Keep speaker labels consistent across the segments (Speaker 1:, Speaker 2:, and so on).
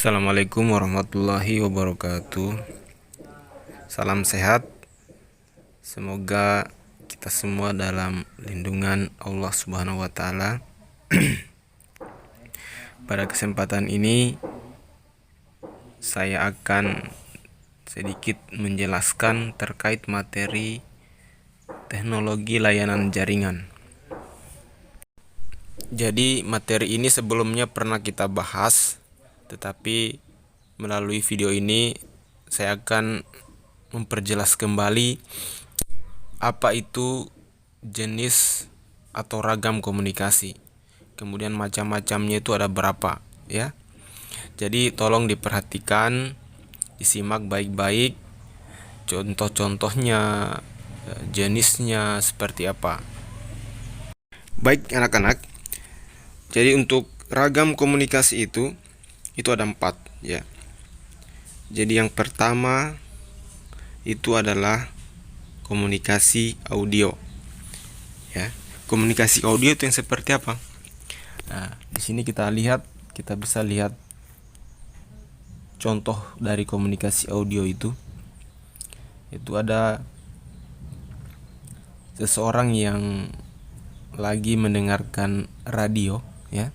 Speaker 1: Assalamualaikum warahmatullahi wabarakatuh. Salam sehat. Semoga kita semua dalam lindungan Allah Subhanahu wa taala. Pada kesempatan ini saya akan sedikit menjelaskan terkait materi teknologi layanan jaringan. Jadi materi ini sebelumnya pernah kita bahas, tetapi melalui video ini saya akan memperjelas kembali apa itu jenis atau ragam komunikasi. Kemudian macam-macamnya itu ada berapa, ya. Jadi tolong diperhatikan, disimak baik-baik contoh-contohnya, jenisnya seperti apa. Baik anak-anak. Jadi untuk ragam komunikasi itu ada 4, ya. Jadi yang pertama itu adalah komunikasi audio, ya. Komunikasi audio itu yang seperti apa? Nah, di sini kita bisa lihat contoh dari komunikasi audio itu ada seseorang yang lagi mendengarkan radio, ya.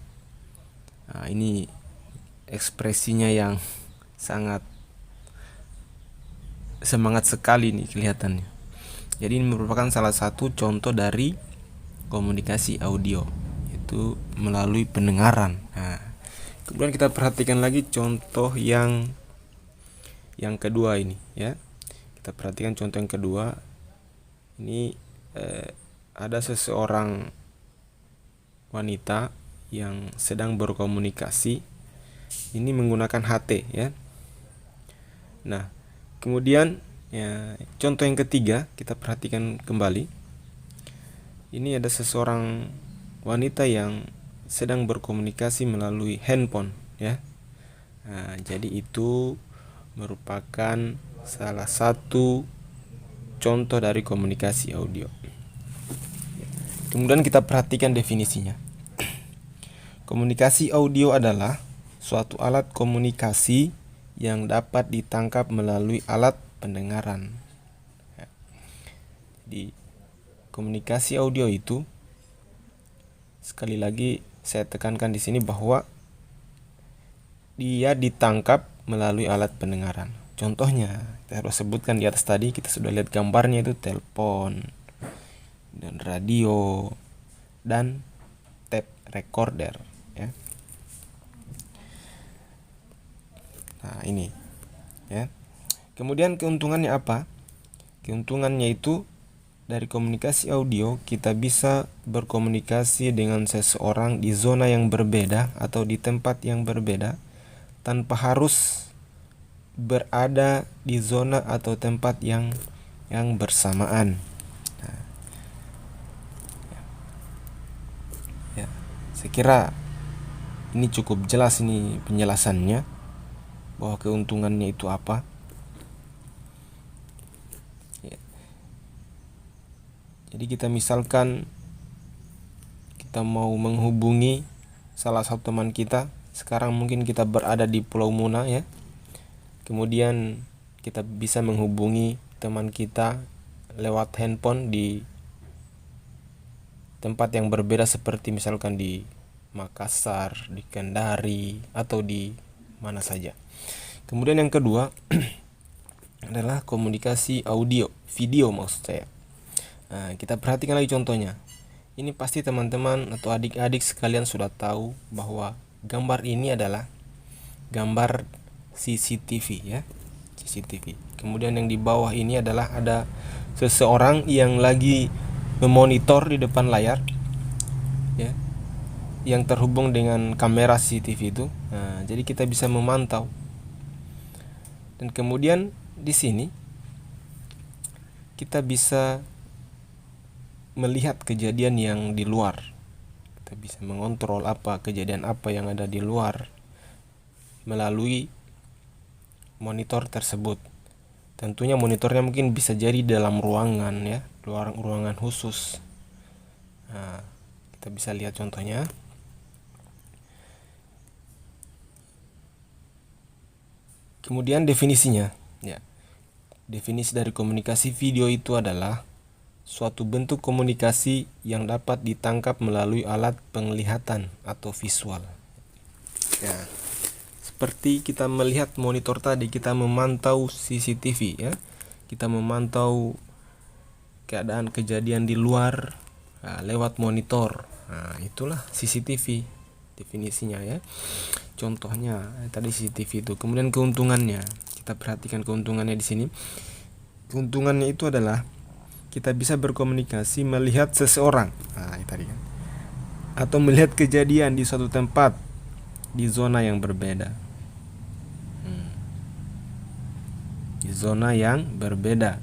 Speaker 1: Nah, ini ekspresinya yang sangat semangat sekali nih kelihatannya. Jadi ini merupakan salah satu contoh dari komunikasi audio, itu melalui pendengaran. Nah, kemudian kita perhatikan lagi contoh yang kedua ini, ya. Kita perhatikan contoh yang kedua. Ini ada seseorang wanita yang sedang berkomunikasi. Ini menggunakan HT, ya. Nah, kemudian ya, contoh yang ketiga kita perhatikan kembali. Ini ada seseorang wanita yang sedang berkomunikasi melalui handphone, ya. Nah, jadi itu merupakan salah satu contoh dari komunikasi audio. Kemudian kita perhatikan definisinya. Komunikasi audio adalah suatu alat komunikasi yang dapat ditangkap melalui alat pendengaran. Jadi komunikasi audio itu, sekali lagi saya tekankan di sini bahwa dia ditangkap melalui alat pendengaran. Contohnya, kita harus sebutkan di atas tadi, kita sudah lihat gambarnya, itu telepon, dan radio, dan tape recorder, ya. Nah, ini, ya. Kemudian keuntungannya apa? Keuntungannya itu dari komunikasi audio kita bisa berkomunikasi dengan seseorang di zona yang berbeda atau di tempat yang berbeda tanpa harus berada di zona atau tempat yang bersamaan. Nah, ya, saya kira ini cukup jelas ini penjelasannya bahwa keuntungannya itu apa. Ya. Jadi kita misalkan kita mau menghubungi salah satu teman kita. Sekarang mungkin kita berada di Pulau Muna, ya. Kemudian kita bisa menghubungi teman kita lewat handphone di tempat yang berbeda, seperti misalkan di Makassar, di Kendari, atau di mana saja. Kemudian yang kedua adalah komunikasi audio, video maksud saya. Nah, kita perhatikan lagi contohnya. Ini pasti teman-teman atau adik-adik sekalian sudah tahu bahwa gambar ini adalah gambar CCTV, ya. CCTV. Kemudian yang di bawah ini adalah ada seseorang yang lagi memonitor di depan layar, ya, yang terhubung dengan kamera CCTV itu. Nah, jadi kita bisa memantau. Dan kemudian di sini kita bisa melihat kejadian yang di luar. Kita bisa mengontrol kejadian apa yang ada di luar melalui monitor tersebut. Tentunya monitornya mungkin bisa jadi dalam ruangan, ya, ruangan khusus. Nah, kita bisa lihat contohnya. Kemudian definisinya, ya. Definisi dari komunikasi video itu adalah suatu bentuk komunikasi yang dapat ditangkap melalui alat penglihatan atau visual. Ya, seperti kita melihat monitor tadi, kita memantau CCTV, ya. Kita memantau keadaan kejadian di luar lewat monitor. Nah, itulah CCTV definisinya, ya. Contohnya tadi CCTV itu. Kemudian keuntungannya, kita perhatikan keuntungannya di sini. Keuntungannya itu adalah kita bisa berkomunikasi melihat seseorang, itu tadi kan, atau melihat kejadian di suatu tempat di zona yang berbeda. Di zona yang berbeda,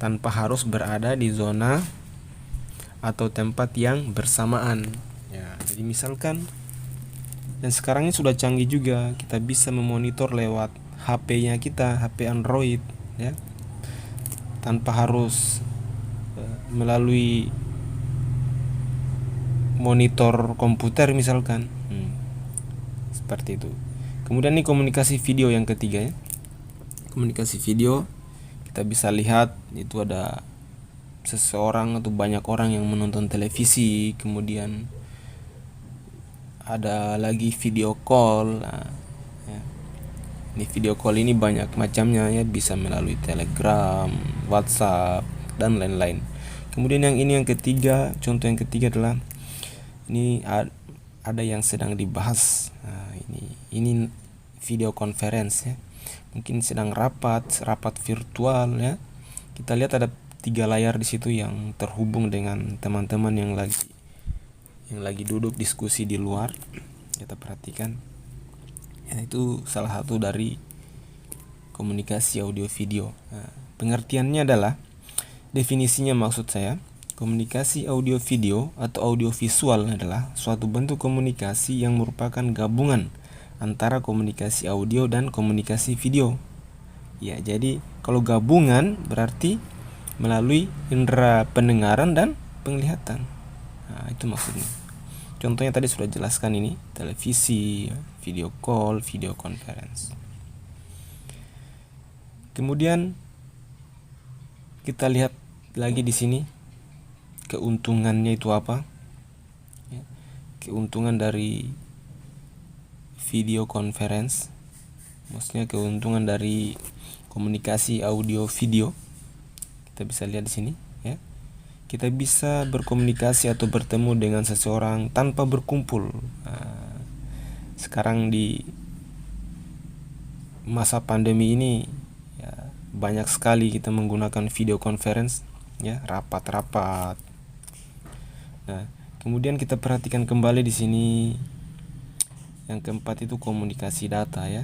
Speaker 1: tanpa harus berada di zona atau tempat yang bersamaan. Ya, jadi misalkan, dan sekarang ini sudah canggih juga, kita bisa memonitor lewat HP-nya kita, HP Android, ya, tanpa harus melalui monitor komputer misalkan. Seperti itu. Kemudian ini komunikasi video yang ketiga, ya. Komunikasi video, kita bisa lihat itu ada seseorang atau banyak orang yang menonton televisi, kemudian ada lagi video call. Ya. Ini video call ini banyak macamnya, ya, bisa melalui Telegram, WhatsApp, dan lain-lain. Kemudian yang ini yang ketiga, contoh yang ketiga adalah ini ada yang sedang dibahas. Ini video conference, ya. Mungkin sedang rapat virtual, ya. Kita lihat ada 3 layar di situ yang terhubung dengan teman-teman yang lagi duduk diskusi di luar. Kita perhatikan, ya, itu salah satu dari komunikasi audio video. Pengertiannya adalah, definisinya maksud saya, komunikasi audio video atau audio visual adalah suatu bentuk komunikasi yang merupakan gabungan antara komunikasi audio dan komunikasi video. Ya, jadi kalau gabungan berarti melalui indera pendengaran dan penglihatan. Itu maksudnya. Contohnya tadi sudah jelaskan, ini televisi, video call, video conference. Kemudian kita lihat lagi di sini keuntungannya itu apa? Ya, keuntungan dari video conference, maksudnya keuntungan dari komunikasi audio video. Kita bisa lihat di sini, ya. Kita bisa berkomunikasi atau bertemu dengan seseorang tanpa berkumpul. Sekarang di masa pandemi ini, ya, banyak sekali kita menggunakan video conference, ya, rapat-rapat. Nah, kemudian kita perhatikan kembali di sini yang keempat itu komunikasi data, ya.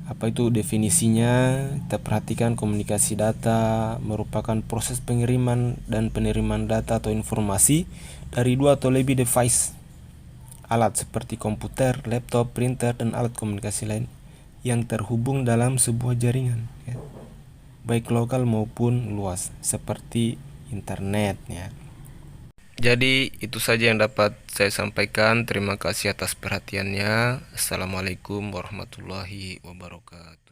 Speaker 1: Apa itu definisinya? Kita perhatikan, komunikasi data merupakan proses pengiriman dan penerimaan data atau informasi dari 2 atau lebih device, alat seperti komputer, laptop, printer, dan alat komunikasi lain yang terhubung dalam sebuah jaringan, ya, baik lokal maupun luas seperti internet, ya. Jadi itu saja yang dapat saya sampaikan. Terima kasih atas perhatiannya. Assalamualaikum warahmatullahi wabarakatuh.